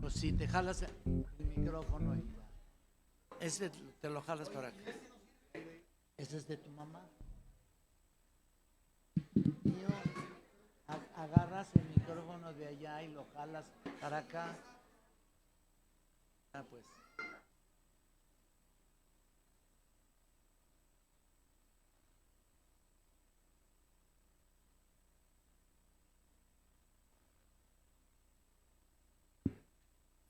Pues si te jalas el micrófono y ya. Ese te lo jalas para acá. ¿Ese es de tu mamá? Mío, agarras el micrófono de allá y lo jalas para acá. Ah, pues.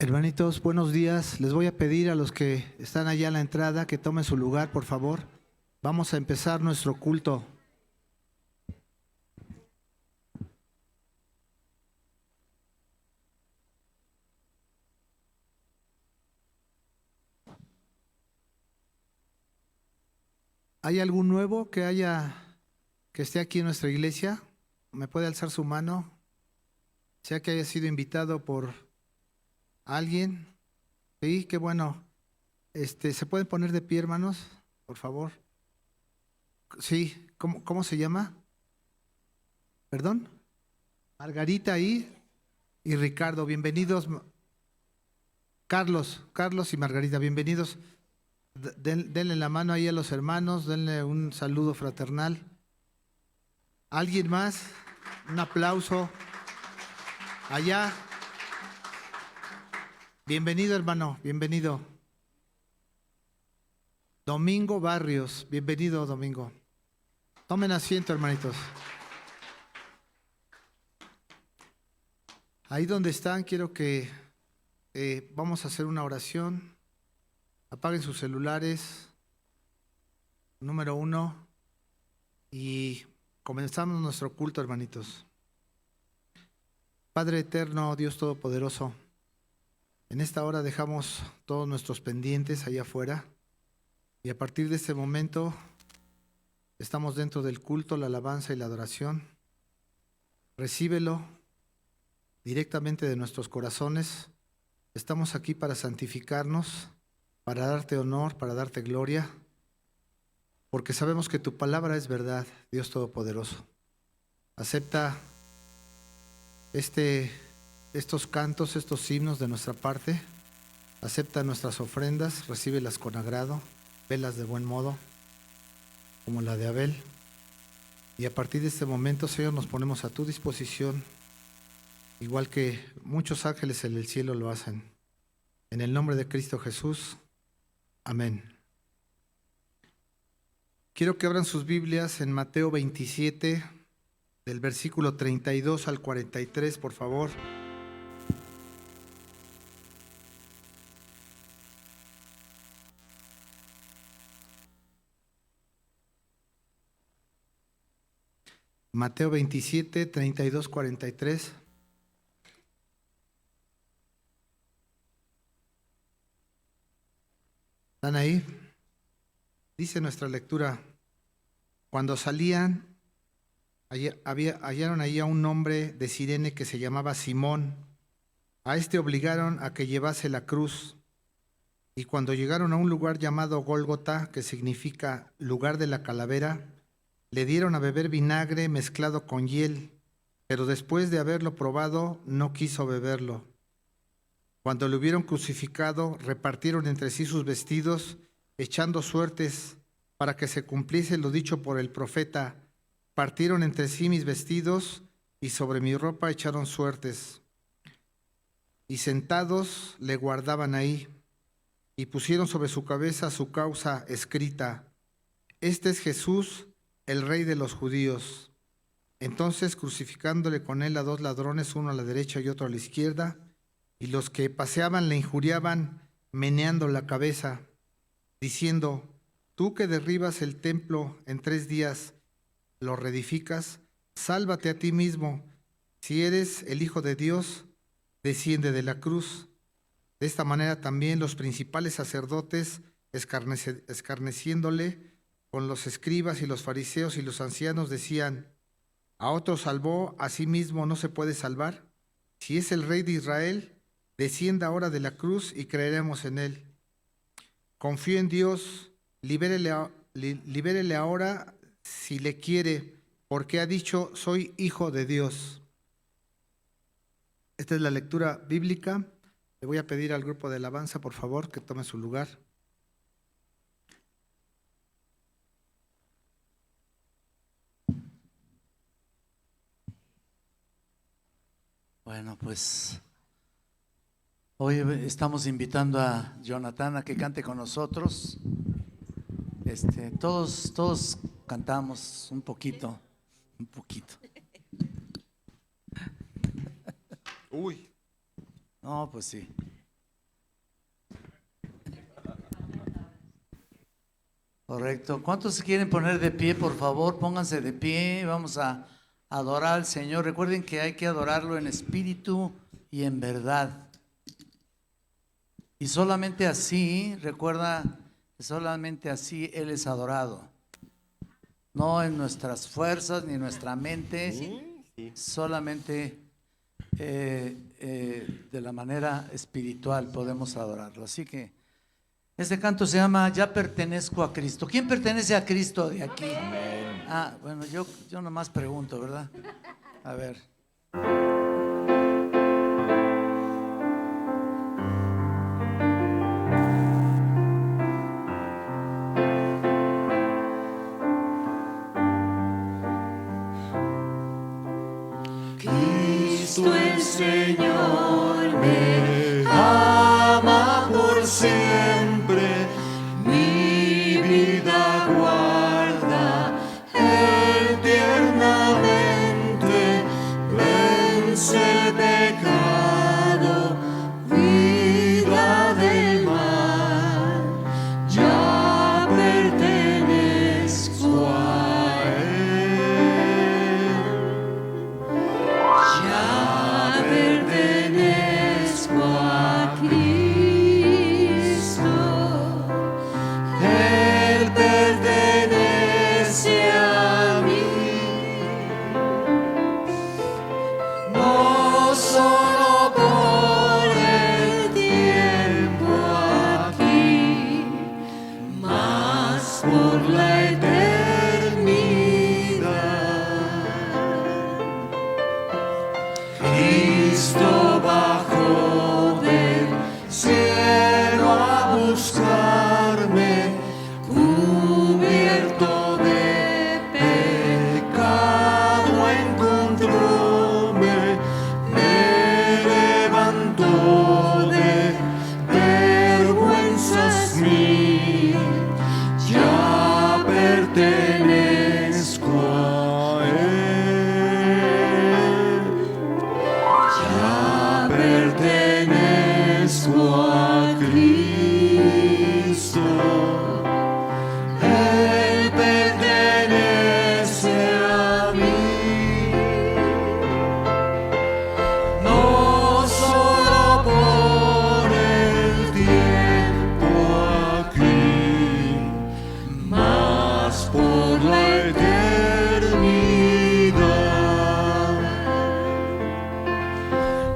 Hermanitos, buenos días. Les voy a pedir a los que están allá en la entrada que tomen su lugar, por favor. Vamos a empezar nuestro culto. ¿Hay algún nuevo que esté aquí en nuestra iglesia? ¿Me puede alzar su mano? Sea que haya sido invitado por alguien. Sí, qué bueno. ¿Se pueden poner de pie, hermanos? Por favor. Sí, ¿cómo se llama? ¿Perdón? Margarita y Ricardo, bienvenidos. Carlos y Margarita, bienvenidos. Denle la mano ahí a los hermanos, denle un saludo fraternal. ¿Alguien más? Un aplauso. Allá. Bienvenido, hermano, bienvenido. Domingo Barrios, bienvenido, Domingo. Tomen asiento, hermanitos. Ahí donde están, quiero que vamos a hacer una oración. Apaguen sus celulares. Número 1. Y comenzamos nuestro culto, hermanitos. Padre eterno, Dios todopoderoso, en esta hora dejamos todos nuestros pendientes allá afuera y a partir de este momento estamos dentro del culto, la alabanza y la adoración. Recíbelo directamente de nuestros corazones. Estamos aquí para santificarnos, para darte honor, para darte gloria, porque sabemos que tu palabra es verdad, Dios todopoderoso. Acepta estos cantos, estos himnos de nuestra parte. Acepta nuestras ofrendas, recíbelas con agrado, velas de buen modo, como la de Abel. Y a partir de este momento, Señor, nos ponemos a tu disposición, igual que muchos ángeles en el cielo lo hacen. En el nombre de Cristo Jesús. Amén. Quiero que abran sus Biblias en Mateo 27, del versículo 32 al 43, por favor. Mateo 27, 32, 43. ¿Están ahí? Dice nuestra lectura: cuando salían, hallaron ahí a un hombre de Cirene que se llamaba Simón. A este obligaron a que llevase la cruz. Y cuando llegaron a un lugar llamado Gólgota, que significa lugar de la calavera, le dieron a beber vinagre mezclado con hiel, pero después de haberlo probado, no quiso beberlo. Cuando lo hubieron crucificado, repartieron entre sí sus vestidos, echando suertes para que se cumpliese lo dicho por el profeta: partieron entre sí mis vestidos y sobre mi ropa echaron suertes. Y sentados le guardaban ahí, y pusieron sobre su cabeza su causa escrita: este es Jesús, el Rey de los judíos. Entonces, crucificándole con él a dos ladrones, uno a la derecha y otro a la izquierda, y los que paseaban le injuriaban, meneando la cabeza, diciendo: tú que derribas el templo en 3 días, lo reedificas, sálvate a ti mismo. Si eres el Hijo de Dios, desciende de la cruz. De esta manera también los principales sacerdotes, escarneciéndole con los escribas y los fariseos y los ancianos, decían: a otro salvó, a sí mismo no se puede salvar. Si es el Rey de Israel, descienda ahora de la cruz y creeremos en él. Confío en Dios, libérele ahora si le quiere, porque ha dicho: soy hijo de Dios. Esta es la lectura bíblica. Le voy a pedir al grupo de alabanza, por favor, que tome su lugar. Bueno, pues hoy estamos invitando a Jonathan a que cante con nosotros. Todos cantamos un poquito. Uy. No, pues sí. Correcto. ¿Cuántos se quieren poner de pie? Por favor, pónganse de pie. Vamos a adorar al Señor. Recuerden que hay que adorarlo en espíritu y en verdad. Y solamente así, recuerda, que solamente así Él es adorado. No en nuestras fuerzas ni en nuestra mente, solamente de la manera espiritual podemos adorarlo. Así que este canto se llama Ya pertenezco a Cristo. ¿Quién pertenece a Cristo de aquí? Amén. Ah, bueno, yo nomás pregunto, ¿verdad? A ver. Cristo el Señor me ama por siempre, mi vida guarda Él tiernamente, vence el pecado, vida del mal, ya pertenezco a Él. Ya pertenezco a Cristo, Él pertenece a mí, no solo por el tiempo aquí, mas por la eternidad. Cristo bajó del cielo a buscarme, cubierto de pecado encontróme, me levantó de vergüenzas mil, ya pertenezco a Él. Ya pertenezco a Cristo, Él pertenece a mí, no solo por el tiempo aquí, mas por la eternidad.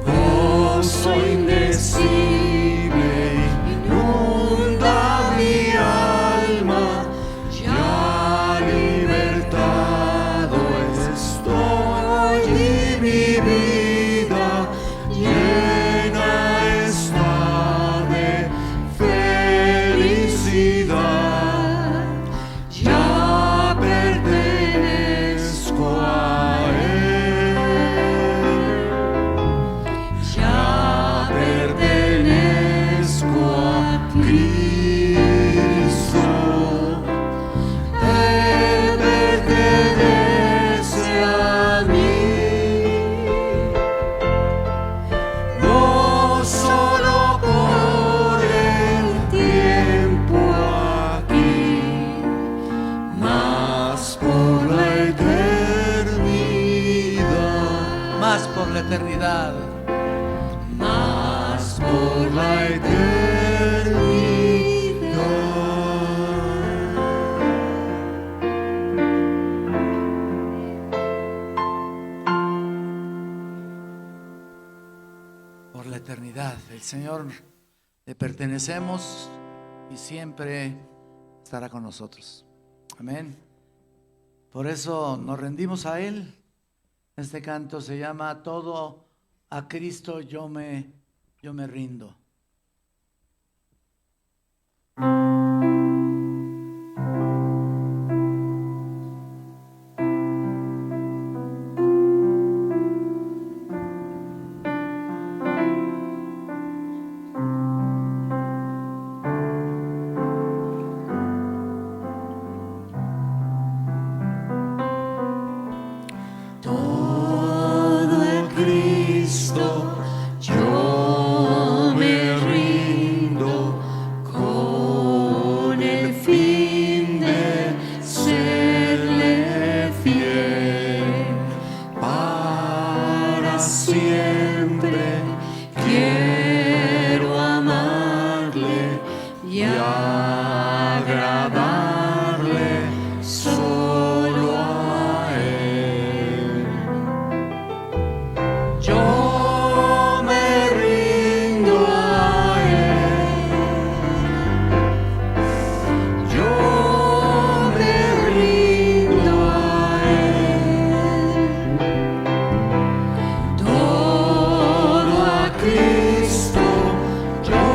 Gozo indecible inunda mi alma, ya libertado estoy y mi vida llena está de felicidad, ya pertenezco a Él. Ya pertenezco a Cristo, Él pertenece a mí, no solo por el tiempo aquí, mas por la eternidad. Más por la eternidad. Más por la Por la eternidad. El Señor le pertenecemos y siempre estará con nosotros. Amén. Por eso nos rendimos a Él. Este canto se llama Todo a Cristo yo me Yo me rindo. Todo a Cristo yo me rindo, con el fin de serle fiel. Para siempre quiero amarle y agradarle solo a Él. Yo me rindo a Él. Yo me rindo a Él. Todo a Cristo yo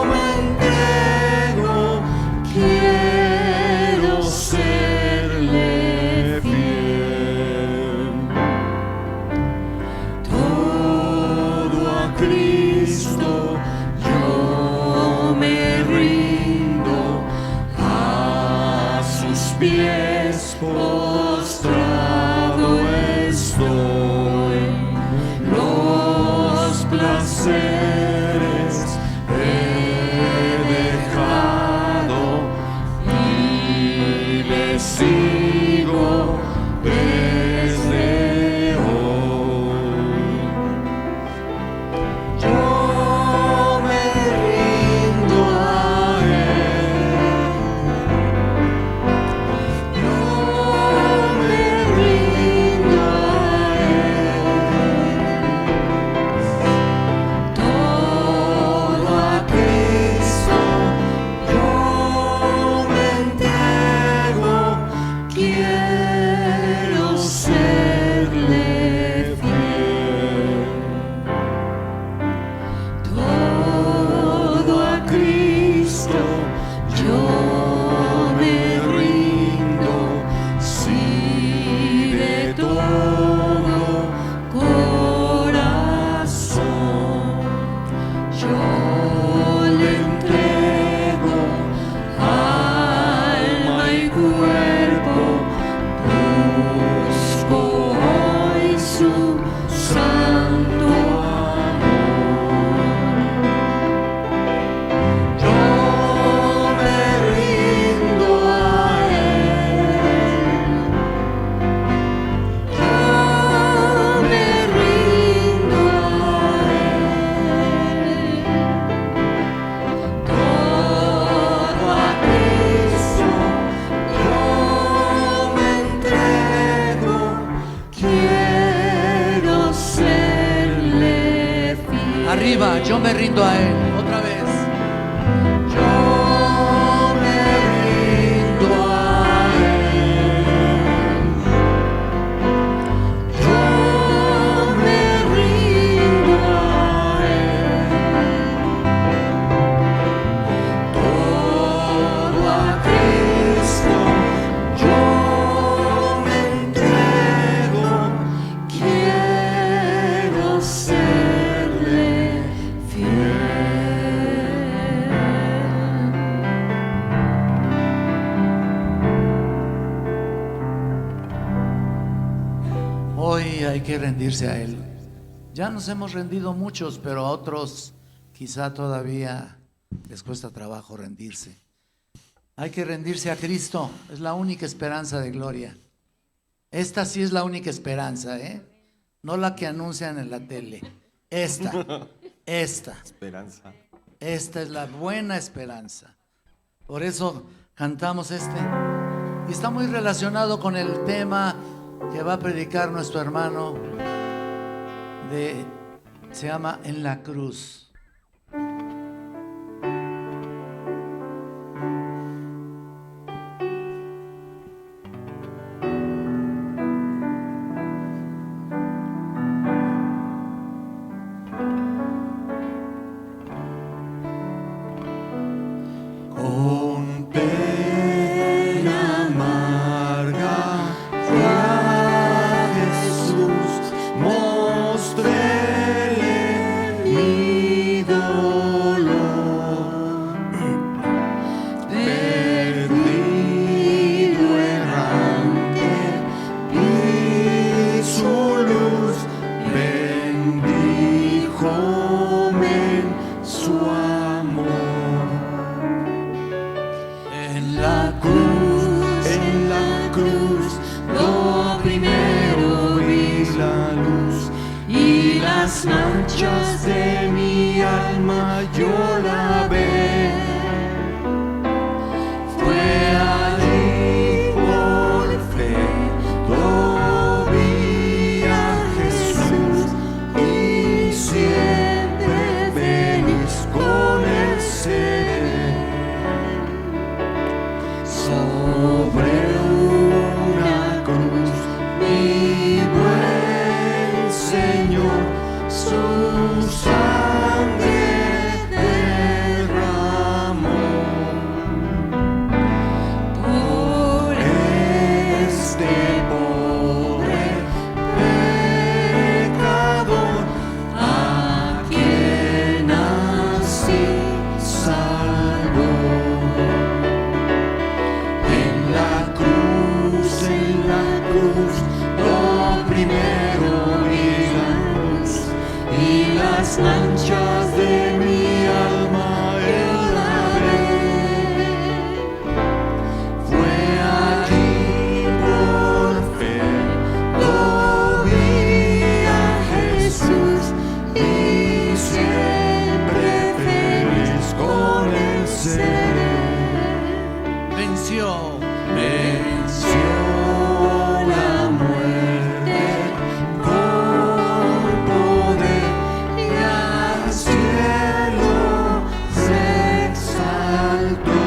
me entrego. Quiero serle fiel. Todo a Cristo yo me rindo, a sus pies postrado estoy. Los placeres he dejado y le sigo desde hoy. Yo me rindo a Él. Yo me rindo a Él. Todo a Cristo yo me entrego. Quiero serle fiel. Todo a Cristo yo me rindo, si de todo corazón yo le entrego alma y cuerpo. Busco hoy su santo amor. Yo me rindo a Él. Yo me rindo a Él. Todo a Cristo yo me entrego. Quiero serle fiel. Arriba, yo me rindo a Él. Otra vez. Yo me rindo a Él. Yo me rindo a Él. Todo a Cristo yo me entrego. Quiero serle fiel. Hoy hay que rendirse a Él. Ya nos hemos rendido muchos, pero a otros quizá todavía les cuesta trabajo rendirse. Hay que rendirse a Cristo, es la única esperanza de gloria. Esta sí es la única esperanza, ¿eh? No la que anuncian en la tele. Esta. Esperanza. Esta es la buena esperanza. Por eso cantamos este. Y está muy relacionado con el tema que va a predicar nuestro hermano. Se llama En la cruz. inmenso amor. En la cruz, lo primero vi la luz y las manchas de mi alma yo lavé. Fue allí por fe, lo vi a Jesús y siempre feliz con él seré. Sobre una cruz, mi buen Señor, su sangre derramó. Por este pobre pecador, a quien así salvó. En la cruz, lo primero vi la luz y las manchas de mi alma él lavé. Fue allí por fe, lo vi a Jesús y siempre feliz con él seré. Venció. Venció la muerte con poder y al cielo se exaltó.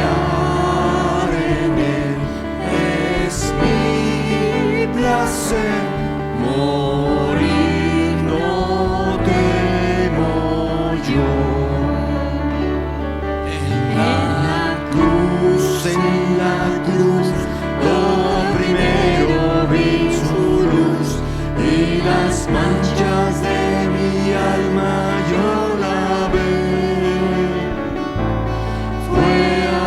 Confiar en él es mi placer, morir no temo yo. En la cruz, lo primero vi su luz y las manchas de mi alma yo lavé. Fue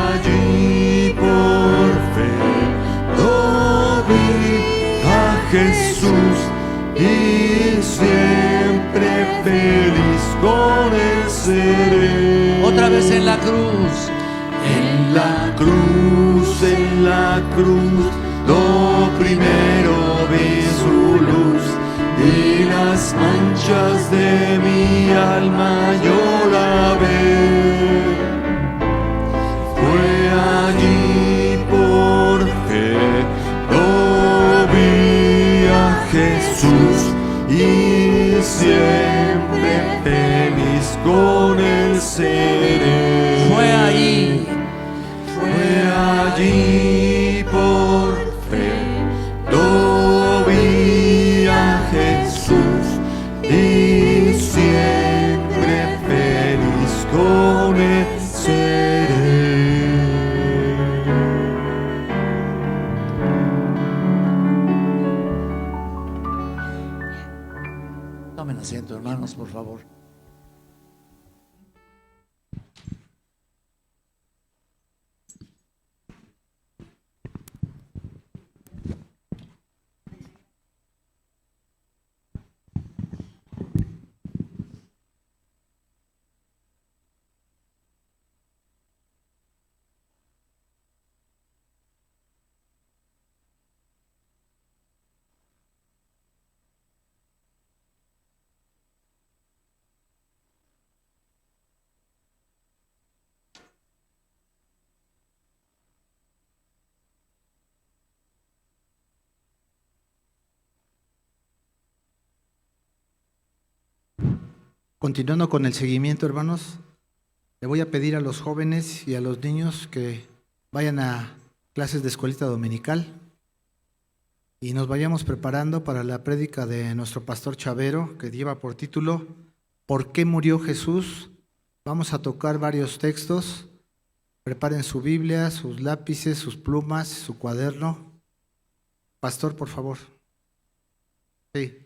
allí por fe, lo vi a Jesús y siempre feliz con él seré. Otra vez en la cruz. En la cruz, lo primero vi su luz y las manchas de mi alma yo lavé. Fue allí por fe, lo vi a Jesús y siempre feliz con él seré. Fue ahí. Allí por fe, lo vi a Jesús y siempre feliz con él seré. Tomen asiento, hermanos, por favor. Continuando con el seguimiento, hermanos, le voy a pedir a los jóvenes y a los niños que vayan a clases de escuelita dominical y nos vayamos preparando para la prédica de nuestro pastor Chavero, que lleva por título ¿Por qué murió Jesús? Vamos a tocar varios textos. Preparen su Biblia, sus lápices, sus plumas, su cuaderno. Pastor, por favor. Sí.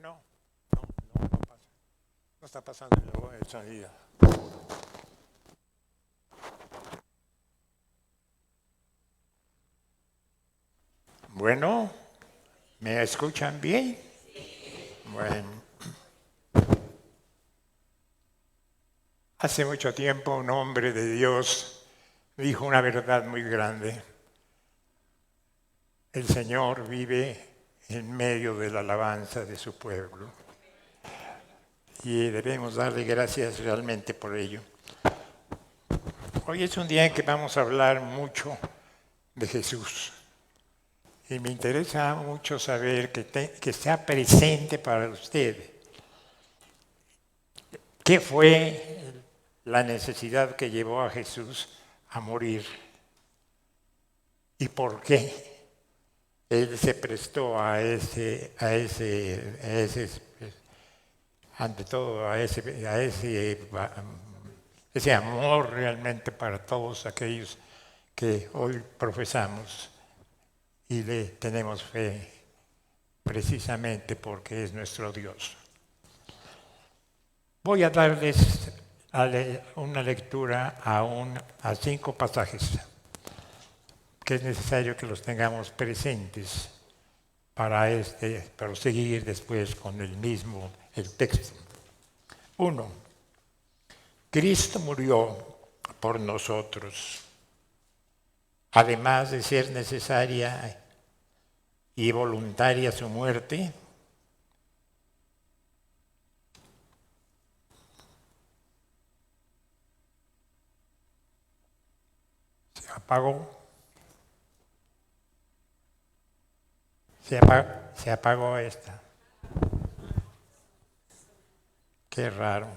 Bueno, no pasa. No está pasando el sonido. Bueno, ¿me escuchan bien? Bueno. Hace mucho tiempo un hombre de Dios dijo una verdad muy grande. El Señor vive en medio de la alabanza de su pueblo y debemos darle gracias realmente por ello. Hoy es un día en que vamos a hablar mucho de Jesús y me interesa mucho saber que sea presente para usted. ¿Qué fue la necesidad que llevó a Jesús a morir? ¿Y por qué Él se prestó ante todo, a ese amor realmente para todos aquellos que hoy profesamos y le tenemos fe precisamente porque es nuestro Dios? Voy a darles una lectura a 5 pasajes que es necesario que los tengamos presentes para proseguir después con el texto. 1. Cristo murió por nosotros, además de ser necesaria y voluntaria su muerte. Se apagó. Se apagó esta. Qué raro.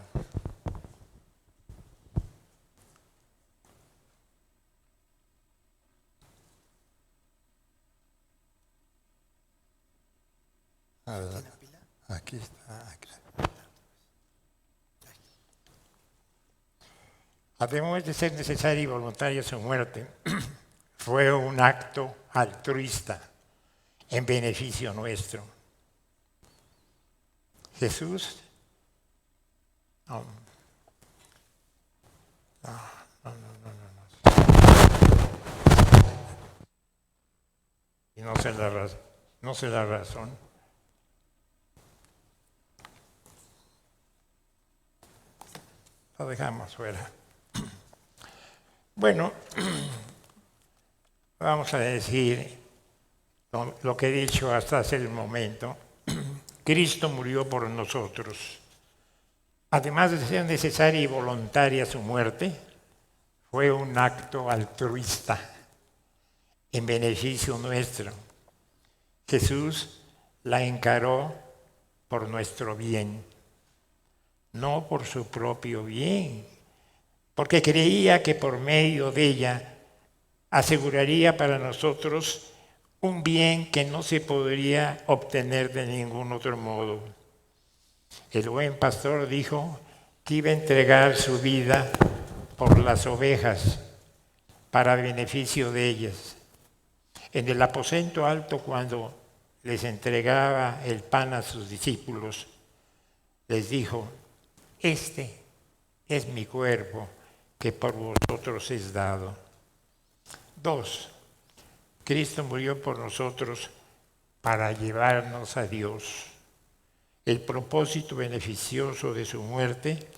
Aquí está. Además de ser necesaria y voluntaria su muerte, fue un acto altruista en beneficio nuestro. Jesús no. Y no sé la razón. Lo dejamos fuera. Bueno, vamos a decir lo que he dicho hasta hace el momento. Cristo murió por nosotros. Además de ser necesaria y voluntaria su muerte, fue un acto altruista en beneficio nuestro. Jesús la encaró por nuestro bien, no por su propio bien, porque creía que por medio de ella aseguraría para nosotros un bien que no se podría obtener de ningún otro modo. El buen pastor dijo que iba a entregar su vida por las ovejas para beneficio de ellas. En el aposento alto, cuando les entregaba el pan a sus discípulos, les dijo: este es mi cuerpo que por vosotros es dado. 2. Cristo murió por nosotros para llevarnos a Dios. El propósito beneficioso de su muerte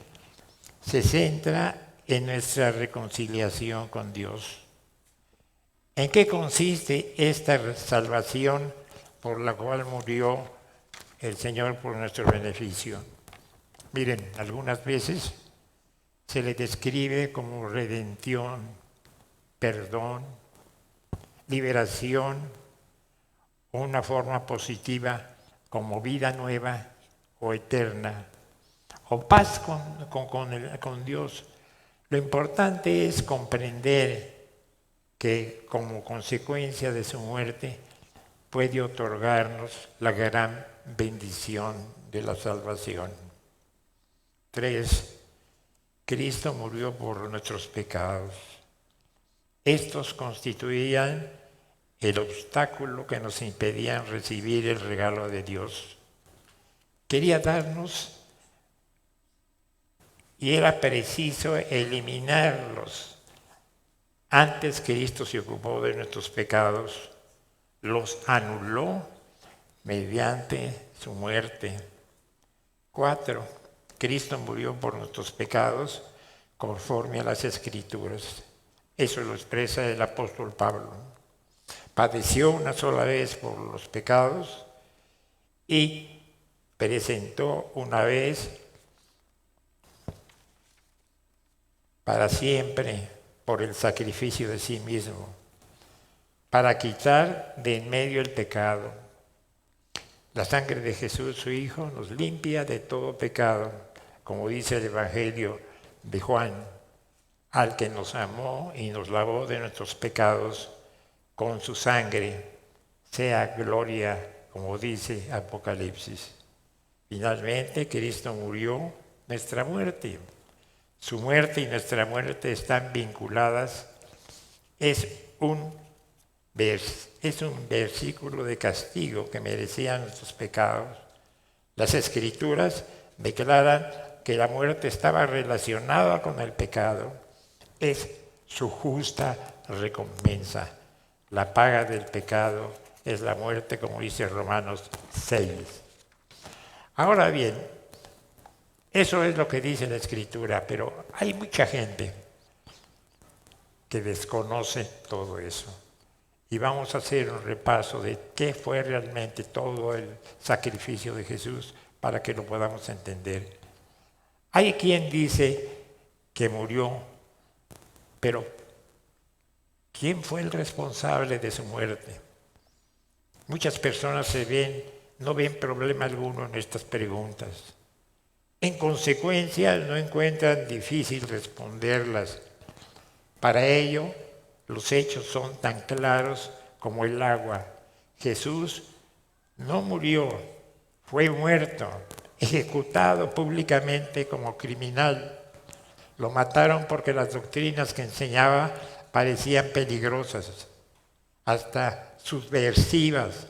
se centra en nuestra reconciliación con Dios. ¿En qué consiste esta salvación por la cual murió el Señor por nuestro beneficio? Miren, algunas veces se le describe como redención, perdón, liberación, o una forma positiva como vida nueva o eterna, o paz con Dios. Lo importante es comprender que como consecuencia de su muerte puede otorgarnos la gran bendición de la salvación. 3. Cristo murió por nuestros pecados. Estos constituían el obstáculo que nos impedían recibir el regalo de Dios. quería darnos y era preciso eliminarlos. Antes Cristo se ocupó de nuestros pecados, los anuló mediante su muerte. 4. Cristo murió por nuestros pecados conforme a las Escrituras. Eso lo expresa el apóstol Pablo. Padeció una sola vez por los pecados y presentó una vez para siempre por el sacrificio de sí mismo, para quitar de en medio el pecado. La sangre de Jesús, su Hijo, nos limpia de todo pecado, como dice el Evangelio de Juan, al que nos amó y nos lavó de nuestros pecados con su sangre, sea gloria, como dice Apocalipsis. Finalmente, Cristo murió nuestra muerte. Su muerte y nuestra muerte están vinculadas. Es un versículo de castigo que merecían nuestros pecados. Las Escrituras declaran que la muerte estaba relacionada con el pecado. Es su justa recompensa. La paga del pecado es la muerte, como dice Romanos 6. Ahora bien, eso es lo que dice la Escritura, pero hay mucha gente que desconoce todo eso. Y vamos a hacer un repaso de qué fue realmente todo el sacrificio de Jesús para que lo podamos entender. Hay quien dice que murió, pero ¿quién fue el responsable de su muerte? Muchas personas no ven problema alguno en estas preguntas. En consecuencia, no encuentran difícil responderlas. Para ello, los hechos son tan claros como el agua. Jesús no murió, fue muerto, ejecutado públicamente como criminal. Lo mataron porque las doctrinas que enseñaba parecían peligrosas, hasta subversivas.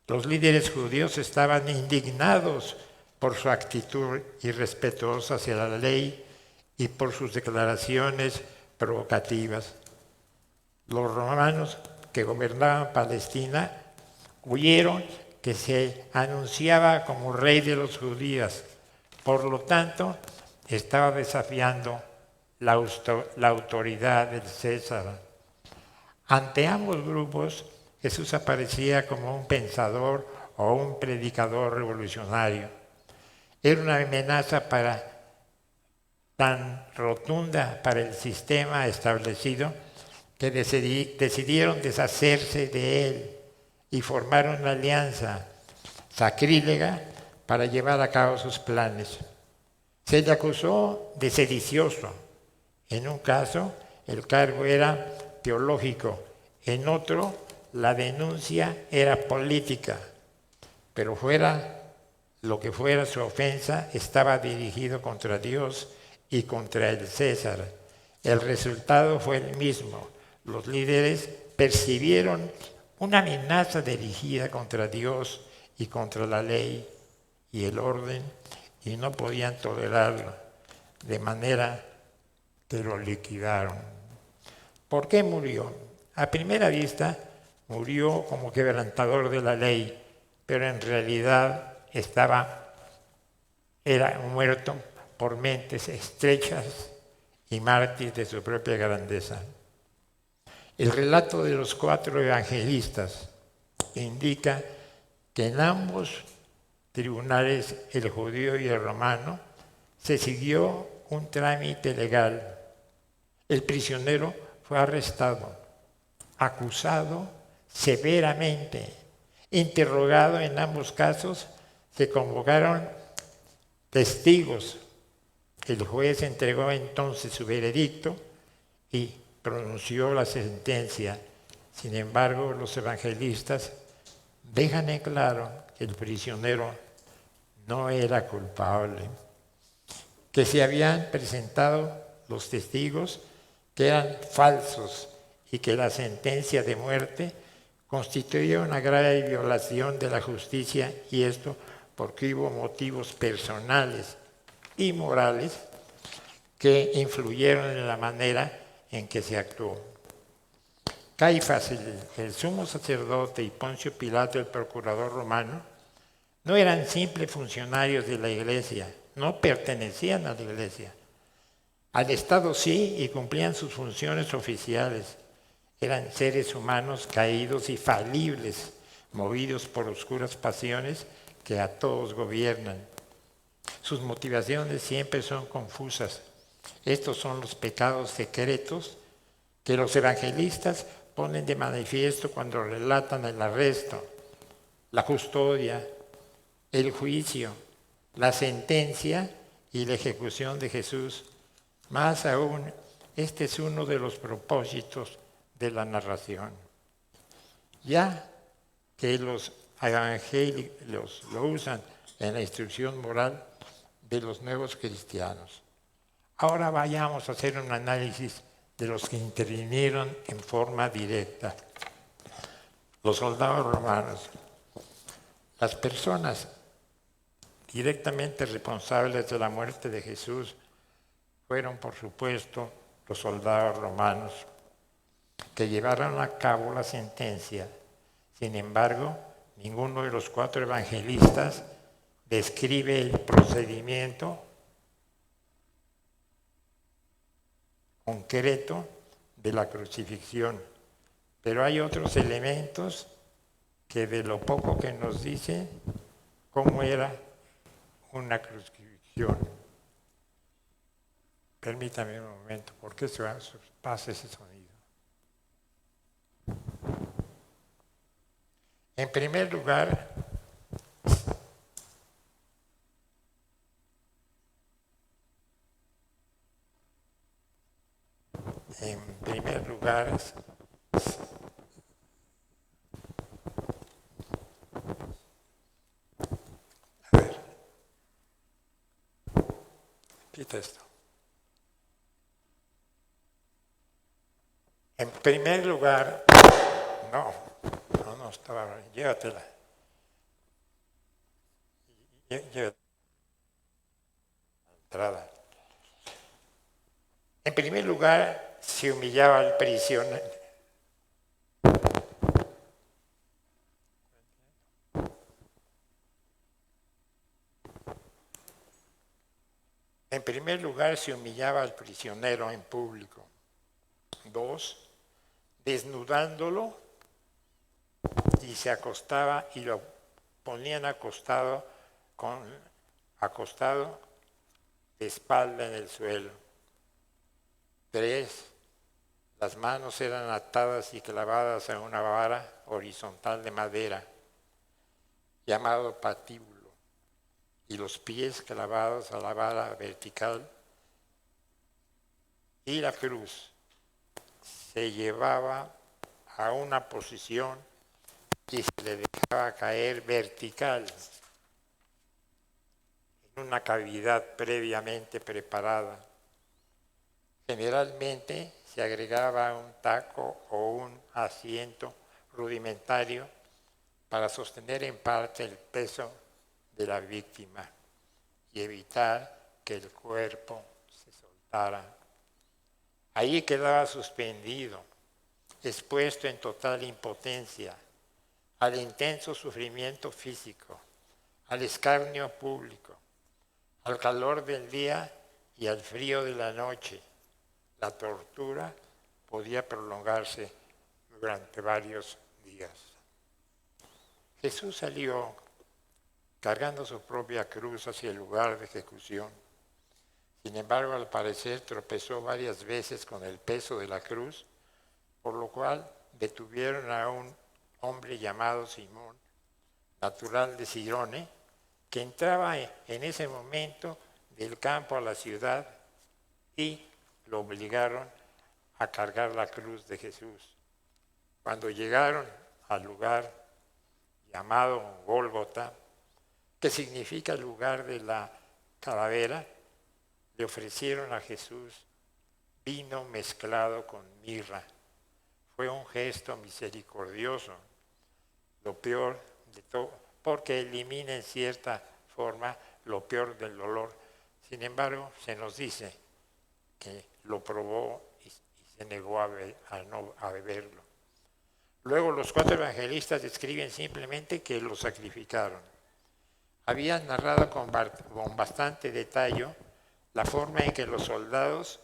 Los líderes judíos estaban indignados por su actitud irrespetuosa hacia la ley y por sus declaraciones provocativas. Los romanos que gobernaban Palestina oyeron que se anunciaba como rey de los judíos. Por lo tanto, estaba desafiando la autoridad del César. Ante ambos grupos, Jesús aparecía como un pensador o un predicador revolucionario. Era una amenaza tan rotunda para el sistema establecido que decidieron deshacerse de él y formaron una alianza sacrílega para llevar a cabo sus planes. Se le acusó de sedicioso. En un caso, el cargo era teológico. En otro, la denuncia era política. Pero fuera lo que fuera su ofensa, estaba dirigido contra Dios y contra el César. El resultado fue el mismo. Los líderes percibieron una amenaza dirigida contra Dios y contra la ley y el orden y no podían tolerarlo, de manera que lo liquidaron. ¿Por qué murió? A primera vista murió como quebrantador de la ley, pero en realidad era muerto por mentes estrechas y mártir de su propia grandeza. El relato de los 4 evangelistas indica que en ambos tribunales, el judío y el romano, se siguió un trámite legal. El prisionero fue arrestado, acusado severamente, interrogado. En ambos casos se convocaron testigos. El juez entregó entonces su veredicto y pronunció la sentencia. Sin embargo, los evangelistas dejan en claro que el prisionero no era culpable, que se habían presentado los testigos que eran falsos y que la sentencia de muerte constituía una grave violación de la justicia y esto porque hubo motivos personales y morales que influyeron en la manera en que se actuó. Caifás, el sumo sacerdote, y Poncio Pilato, el procurador romano, no eran simples funcionarios de la iglesia, no pertenecían a la iglesia. Al Estado sí, y cumplían sus funciones oficiales. Eran seres humanos caídos y falibles, movidos por oscuras pasiones que a todos gobiernan. Sus motivaciones siempre son confusas. Estos son los pecados secretos que los evangelistas ponen de manifiesto cuando relatan el arresto, la custodia, el juicio, la sentencia y la ejecución de Jesús. Más aún, este es uno de los propósitos de la narración. Ya que los evangélicos lo usan en la instrucción moral de los nuevos cristianos. Ahora vayamos a hacer un análisis de los que intervinieron en forma directa. Los soldados romanos. Las personas directamente responsables de la muerte de Jesús fueron, por supuesto, los soldados romanos, que llevaron a cabo la sentencia. Sin embargo, ninguno de los 4 evangelistas describe el procedimiento concreto de la crucifixión. Pero hay otros elementos que de lo poco que nos dicen cómo era una crucifixión. Permítame un momento, porque se pasa ese sonido. En primer lugar, a ver, quita esto. En primer lugar, no, estaba bien, llévatela. Llévatela. Entrada. En primer lugar, se humillaba al prisionero. En primer lugar, se humillaba al prisionero en público. 2, desnudándolo, y se acostaba y lo ponían acostado de espalda en el suelo. 3, las manos eran atadas y clavadas a una vara horizontal de madera, llamado patíbulo, y los pies clavados a la vara vertical, y la cruz se llevaba a una posición y se le dejaba caer vertical en una cavidad previamente preparada. Generalmente se agregaba un taco o un asiento rudimentario para sostener en parte el peso de la víctima y evitar que el cuerpo se soltara. Ahí quedaba suspendido, expuesto en total impotencia al intenso sufrimiento físico, al escarnio público, al calor del día y al frío de la noche. La tortura podía prolongarse durante varios días. Jesús salió cargando su propia cruz hacia el lugar de ejecución. Sin embargo, al parecer tropezó varias veces con el peso de la cruz, por lo cual detuvieron a un hombre llamado Simón, natural de Cirone, que entraba en ese momento del campo a la ciudad, y lo obligaron a cargar la cruz de Jesús. Cuando llegaron al lugar llamado Gólgota, que significa lugar de la calavera, le ofrecieron a Jesús vino mezclado con mirra. Fue un gesto misericordioso. Lo peor porque elimina en cierta forma lo peor del dolor. Sin embargo, se nos dice que lo probó y se negó a beberlo. Luego los 4 evangelistas describen simplemente que lo sacrificaron. Habían narrado con bastante detalle la forma en que los soldados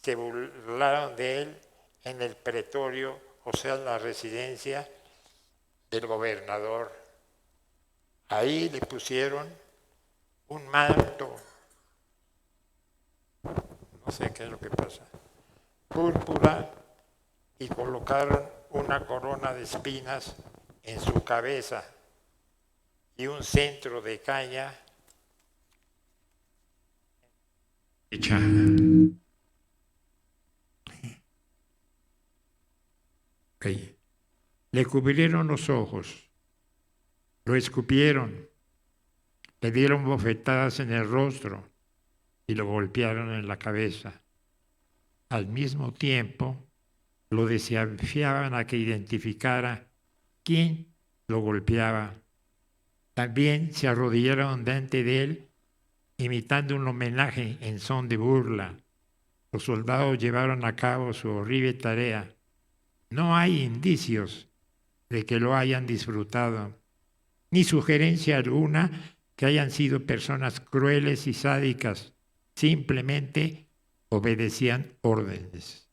se burlaron de él en el pretorio, o sea, la residencia del gobernador. Ahí le pusieron un manto, no sé qué es lo que pasa, púrpura, y colocaron una corona de espinas en su cabeza y un centro de caña echada. Okay. Le cubrieron los ojos, lo escupieron, le dieron bofetadas en el rostro y lo golpearon en la cabeza. Al mismo tiempo, lo desafiaban a que identificara quién lo golpeaba. También se arrodillaron delante de él, imitando un homenaje en son de burla. Los soldados llevaron a cabo su horrible tarea. No hay indicios de que lo hayan disfrutado, ni sugerencia alguna que hayan sido personas crueles y sádicas. Simplemente obedecían órdenes.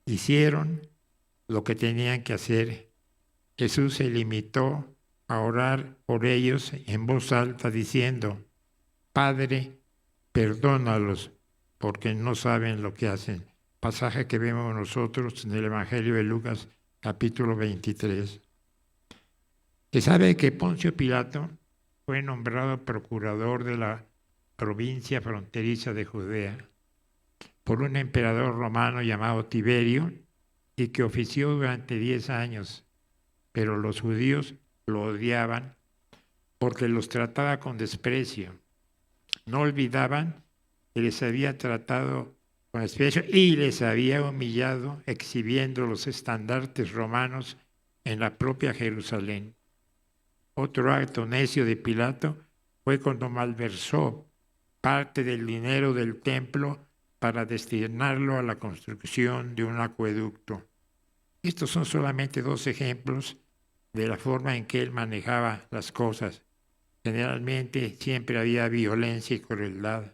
Hicieron lo que tenían que hacer. Jesús se limitó a orar por ellos en voz alta diciendo: Padre, perdónalos porque no saben lo que hacen. Pasaje que vemos nosotros en el Evangelio de Lucas, capítulo 23. Se sabe que Poncio Pilato fue nombrado procurador de la provincia fronteriza de Judea por un emperador romano llamado Tiberio y que ofició durante 10 años, pero los judíos lo odiaban porque los trataba con desprecio. No olvidaban que les había tratado con desprecio y les había humillado exhibiendo los estandartes romanos en la propia Jerusalén. Otro acto necio de Pilato fue cuando malversó parte del dinero del templo para destinarlo a la construcción de un acueducto. Estos son solamente 2 ejemplos de la forma en que él manejaba las cosas. Generalmente siempre había violencia y crueldad.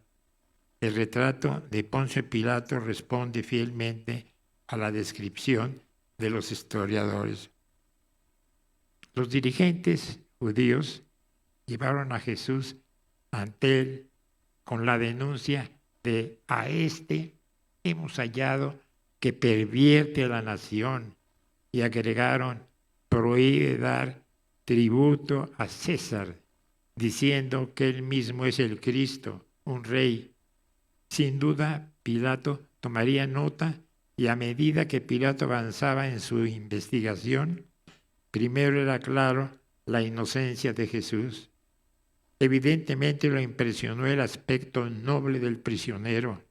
El retrato de Poncio Pilato responde fielmente a la descripción de los historiadores. Los dirigentes judíos llevaron a Jesús ante él con la denuncia de: a este hemos hallado que pervierte a la nación, y agregaron: prohíbe dar tributo a César, diciendo que él mismo es el Cristo, un rey. Sin duda, Pilato tomaría nota, y a medida que Pilato avanzaba en su investigación, primero era claro la inocencia de Jesús. Evidentemente lo impresionó el aspecto noble del prisionero,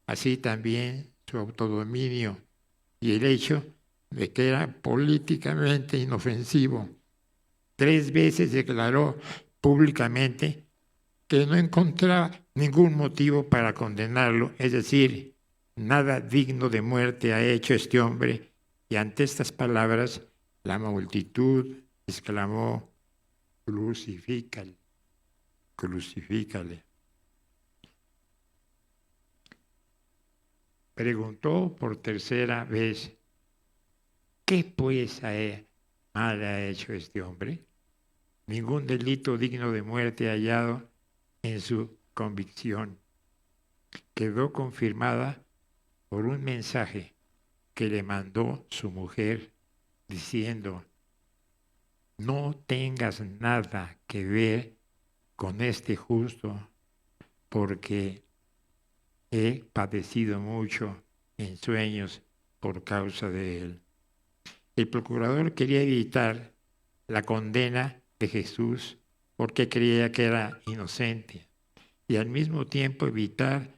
así también su autodominio y el hecho de que era políticamente inofensivo. 3 veces declaró públicamente que no encontraba ningún motivo para condenarlo, es decir, nada digno de muerte ha hecho este hombre, y ante estas palabras la multitud exclamó: crucifícale, crucifícale. Preguntó por 3ª vez: ¿qué pues mal ha hecho este hombre? Ningún delito digno de muerte hallado en su convicción. Quedó confirmada por un mensaje que le mandó su mujer diciendo: no tengas nada que ver con este justo, porque he padecido mucho en sueños por causa de él. El procurador quería evitar la condena de Jesús porque creía que era inocente, y al mismo tiempo evitar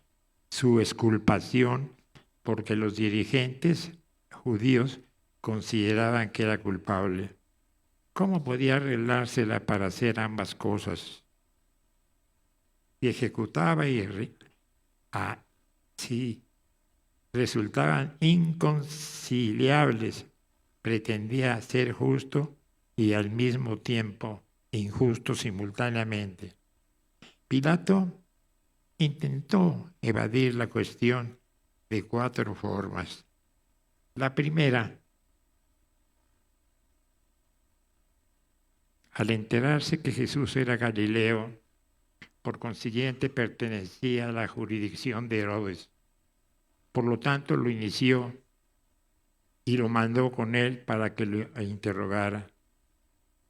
su exculpación porque los dirigentes judíos consideraban que era culpable. ¿Cómo podía arreglársela para hacer ambas cosas? Y ejecutaba sí, resultaban inconciliables. Pretendía ser justo y al mismo tiempo injusto simultáneamente. Pilato intentó evadir la cuestión de 4 formas. La primera, al enterarse que Jesús era Galileo, por consiguiente pertenecía a la jurisdicción de Herodes. Por lo tanto, lo inició y lo mandó con él para que lo interrogara.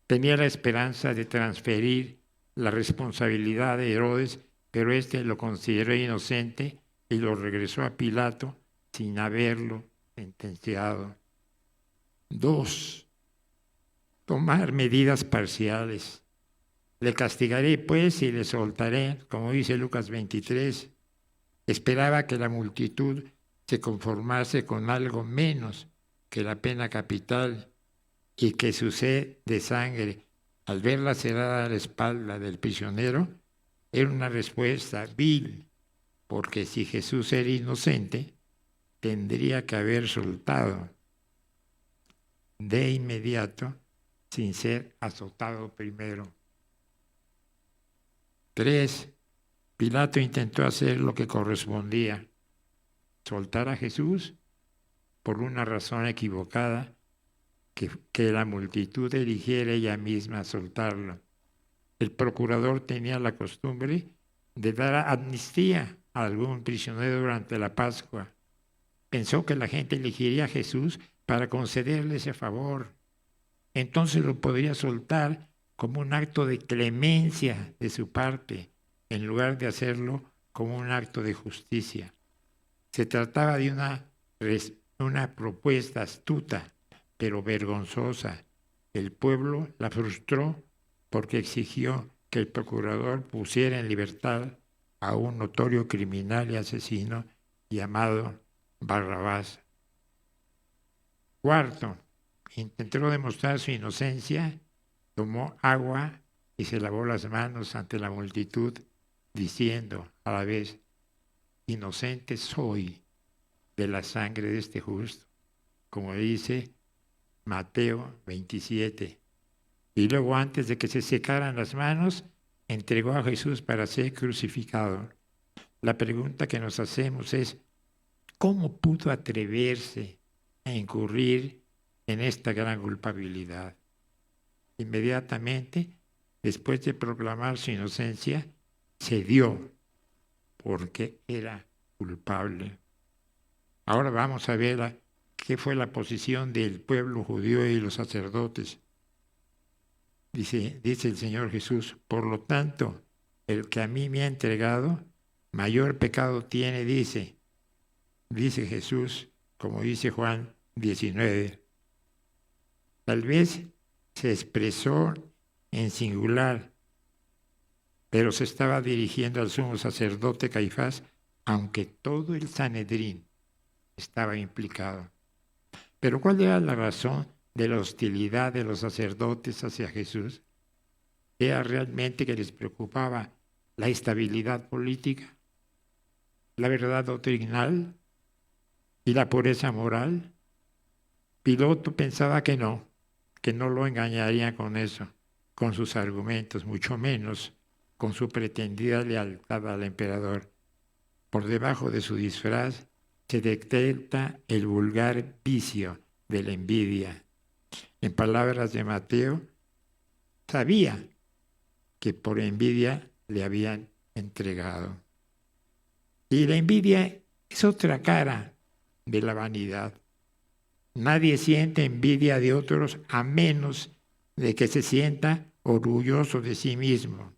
Tenía la esperanza de transferir la responsabilidad de Herodes, pero éste lo consideró inocente y lo regresó a Pilato sin haberlo sentenciado. 2. Tomar medidas parciales. Le castigaré pues y le soltaré, como dice Lucas 23. Esperaba que la multitud se conformase con algo menos que la pena capital y que su sed de sangre, al ver lacerada la espalda del prisionero, era una respuesta vil, porque si Jesús era inocente, tendría que haber soltado de inmediato sin ser azotado primero. 3. Pilato intentó hacer lo que correspondía, soltar a Jesús por una razón equivocada, que la multitud eligiera ella misma soltarlo. El procurador tenía la costumbre de dar amnistía a algún prisionero durante la Pascua. Pensó que la gente elegiría a Jesús para concederle ese favor. Entonces lo podría soltar como un acto de clemencia de su parte, en lugar de hacerlo como un acto de justicia. Se trataba de una propuesta astuta, pero vergonzosa. El pueblo la frustró porque exigió que el procurador pusiera en libertad a un notorio criminal y asesino llamado Barrabás. 4. Intentó demostrar su inocencia, tomó agua y se lavó las manos ante la multitud, diciendo a la vez: inocente soy de la sangre de este justo, como dice Mateo 27. Y luego, antes de que se secaran las manos, entregó a Jesús para ser crucificado. La pregunta que nos hacemos es: ¿cómo pudo atreverse a incurrir en esta gran culpabilidad? Inmediatamente, después de proclamar su inocencia, cedió porque era culpable. Ahora vamos a ver qué fue la posición del pueblo judío y los sacerdotes. Dice el Señor Jesús: por lo tanto, el que a mí me ha entregado, mayor pecado tiene, dice Jesús, como dice Juan 19. Tal vez se expresó en singular, pero se estaba dirigiendo al sumo sacerdote Caifás, aunque todo el Sanedrín estaba implicado. Pero ¿cuál era la razón de la hostilidad de los sacerdotes hacia Jesús? ¿Era realmente que les preocupaba la estabilidad política, la verdad doctrinal y la pureza moral? Pilato pensaba que no lo engañarían con eso, con sus argumentos, mucho menos con su pretendida lealtad al emperador. Por debajo de su disfraz se detecta el vulgar vicio de la envidia. En palabras de Mateo, sabía que por envidia le habían entregado. Y la envidia es otra cara de la vanidad. Nadie siente envidia de otros a menos de que se sienta orgulloso de sí mismo.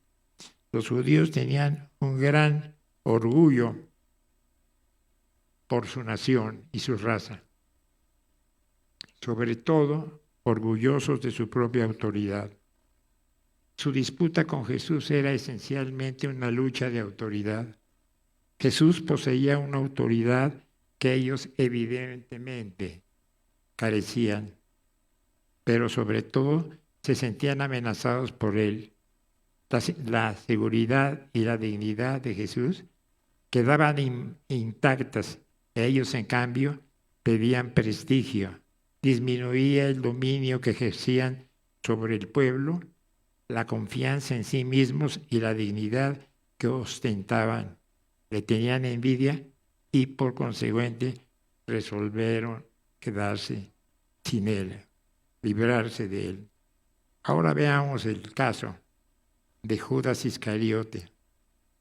Los judíos tenían un gran orgullo por su nación y su raza, sobre todo orgullosos de su propia autoridad. Su disputa con Jesús era esencialmente una lucha de autoridad. Jesús poseía una autoridad que ellos evidentemente carecían, pero sobre todo se sentían amenazados por él. La seguridad y la dignidad de Jesús quedaban intactas. Ellos, en cambio, pedían prestigio. Disminuía el dominio que ejercían sobre el pueblo, la confianza en sí mismos y la dignidad que ostentaban. Le tenían envidia y, por consiguiente, resolvieron quedarse sin él, librarse de él. Ahora veamos el caso de Judas Iscariote.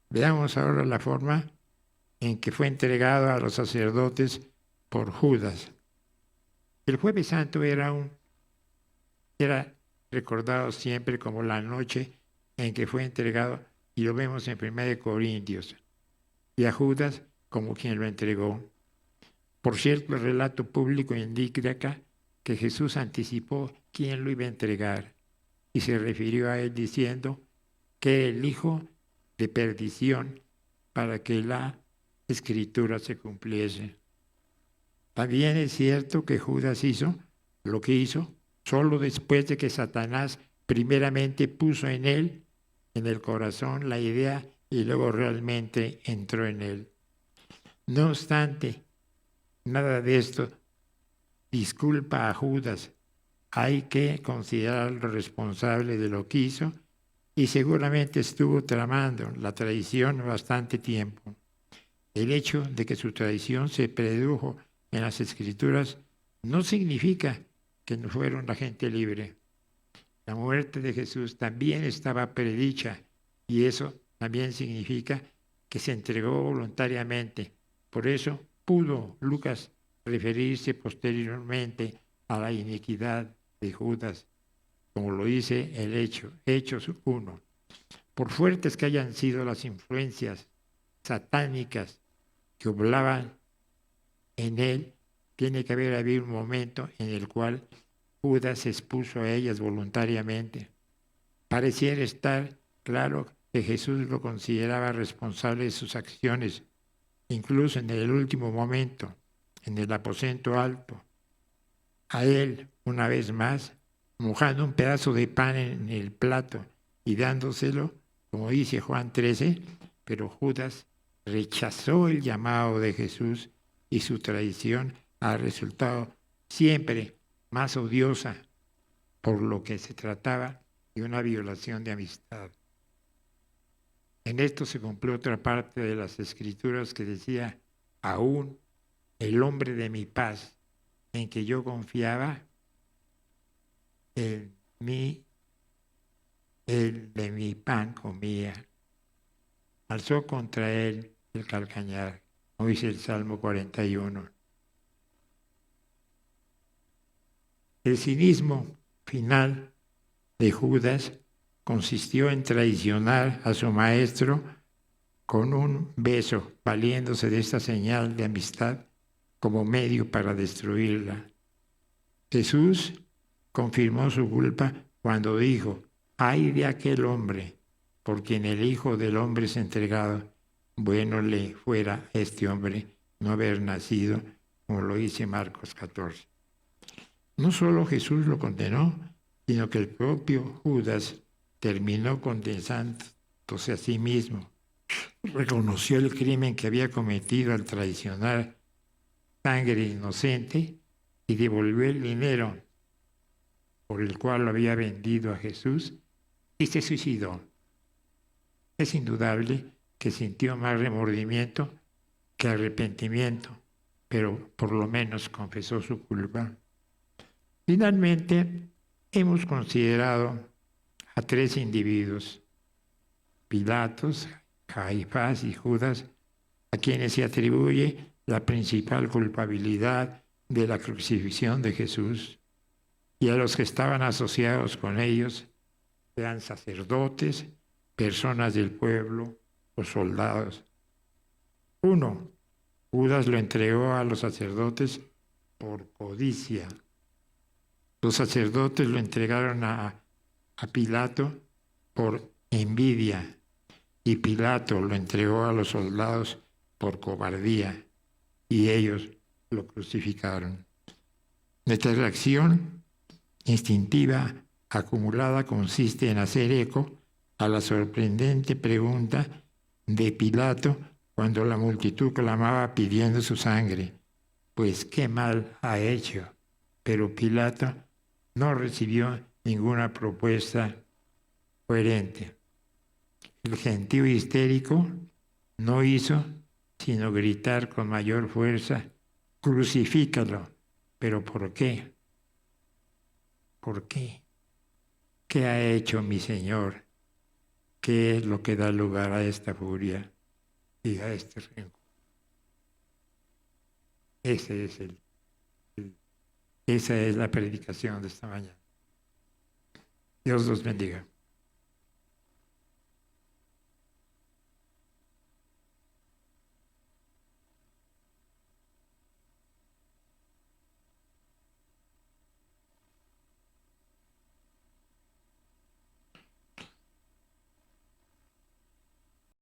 Veamos ahora la forma en que fue entregado a los sacerdotes por Judas. El Jueves Santo era recordado siempre como la noche en que fue entregado, y lo vemos en 1 Corintios, y a Judas como quien lo entregó. Por cierto, el relato público indica que Jesús anticipó quién lo iba a entregar y se refirió a él diciendo que era el hijo de perdición para que la Escritura se cumpliese. También es cierto que Judas hizo lo que hizo solo después de que Satanás primeramente puso en él, en el corazón, la idea y luego realmente entró en él. No obstante, nada de esto disculpa a Judas. Hay que considerarlo responsable de lo que hizo y seguramente estuvo tramando la traición bastante tiempo. El hecho de que su traición se produjo en las Escrituras no significa que no fuera una gente libre. La muerte de Jesús también estaba predicha y eso también significa que se entregó voluntariamente. Por eso pudo Lucas referirse posteriormente a la iniquidad de Judas, como lo dice el Hechos 1. Por fuertes que hayan sido las influencias satánicas que oblaban en él, tiene que habido un momento en el cual Judas se expuso a ellas voluntariamente. Pareciera estar claro que Jesús lo consideraba responsable de sus acciones, incluso en el último momento, en el aposento alto. A él, una vez más, mojando un pedazo de pan en el plato y dándoselo, como dice Juan 13, pero Judas rechazó el llamado de Jesús y su traición ha resultado siempre más odiosa, por lo que se trataba de una violación de amistad. En esto se cumplió otra parte de las Escrituras que decía: aún el hombre de mi paz, en que yo confiaba, el de mi pan comía. Alzó contra él el calcañar, como dice el Salmo 41. El cinismo final de Judas consistió en traicionar a su maestro con un beso, valiéndose de esta señal de amistad como medio para destruirla. Jesús confirmó su culpa cuando dijo: ay de aquel hombre por quien el Hijo del Hombre es entregado, bueno le fuera a este hombre no haber nacido, como lo dice Marcos 14. No solo Jesús lo condenó, sino que el propio Judas terminó condenándose a sí mismo. Reconoció el crimen que había cometido al traicionar sangre inocente y devolvió el dinero por el cual lo había vendido a Jesús y se suicidó. Es indudable que sintió más remordimiento que arrepentimiento, pero por lo menos confesó su culpa. Finalmente, hemos considerado a tres individuos: Pilatos, Caifás y Judas, a quienes se atribuye la principal culpabilidad de la crucifixión de Jesús, y a los que estaban asociados con ellos, sean sacerdotes, personas del pueblo o soldados. 1. Judas lo entregó a los sacerdotes por codicia. Los sacerdotes lo entregaron a Pilato por envidia y Pilato lo entregó a los soldados por cobardía y ellos lo crucificaron. Nuestra reacción instintiva acumulada consiste en hacer eco a la sorprendente pregunta de Pilato cuando la multitud clamaba pidiendo su sangre. Pues qué mal ha hecho. Pero Pilato no recibió ninguna propuesta coherente. El gentío histérico no hizo sino gritar con mayor fuerza: crucifícalo. ¿Pero por qué? ¿Por qué? ¿Qué ha hecho mi Señor? ¿Qué es lo que da lugar a esta furia y a este rencor? Esa es la predicación de esta mañana. Dios los bendiga.